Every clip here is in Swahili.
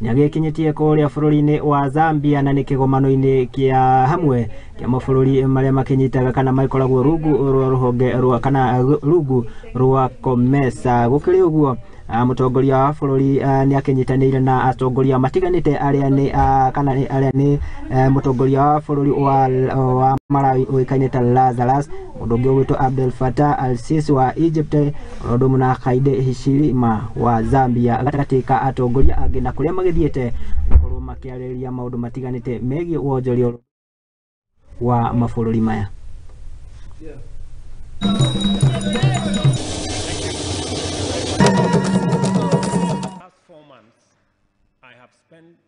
nĩagĩkinyitie kũrĩa bũrũri-inĩ wa Zambia na nĩ kĩgomano-inĩ kĩa hamwe kĩa mabũrũri marĩa makinyitaga kana makoragwo rungu rwa rũhonge rwa kana rungu rwa COMESA. Gũkĩrĩ ũguo mũtongoria wa bũrũri nĩakinyitanĩire na atongoria matiganĩte arĩa nĩ mũtongoria wa bũrũri wa Malawi ũĩkaine ta Lazarus, mũndũ ũngĩ ũgwĩtwo Abdel Fattah al-Sisi wa Egypt, ũndũ ũmwe na Hakainde Hichilema wa Zambia, gatagatĩ ka atongoria angĩ na kũrĩa magĩthiĩte gũkorwo makĩarĩrĩria maũndũ matiganĩte megiĩ wonjoria wa mabũrũri maya.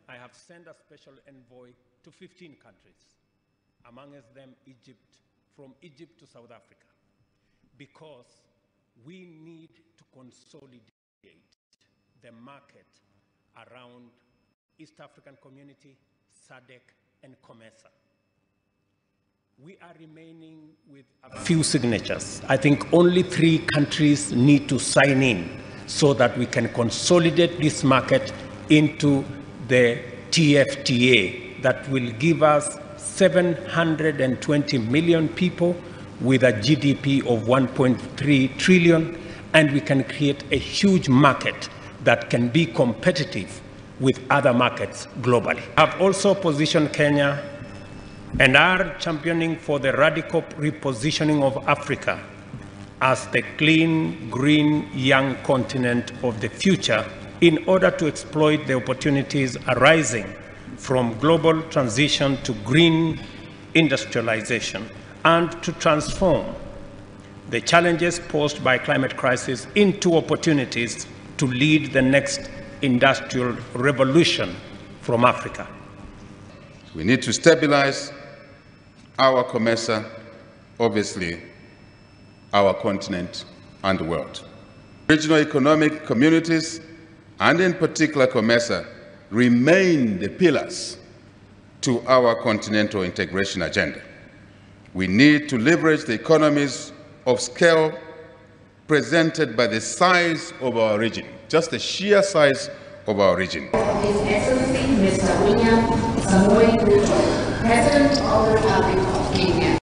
I have sent a special envoy to 15 countries, amongst them Egypt, from Egypt to South Africa, because we need to consolidate the market around East African Community, SADC, and COMESA. We are remaining with a few signatures. I think only 3 countries need to sign in so that we can consolidate this market into the TFTA that will give us 720 million people with a GDP of 1.3 trillion, and we can create a huge market that can be competitive with other markets globally. I've also positioned Kenya and are championing for the radical repositioning of Africa as the clean, green, young continent of the future in order to exploit the opportunities arising from global transition to green industrialization and to transform the challenges posed by climate crisis into opportunities to lead the next industrial revolution from Africa. We need to stabilize our COMESA, obviously our continent and the world. Regional economic communities, and in particular COMESA, remain the pillars to our continental integration agenda. We need to leverage the economies of scale presented by the size of our region, just the sheer size of our region. His Excellency Mr. William Samoei Ruto, President of the Republic of Kenya.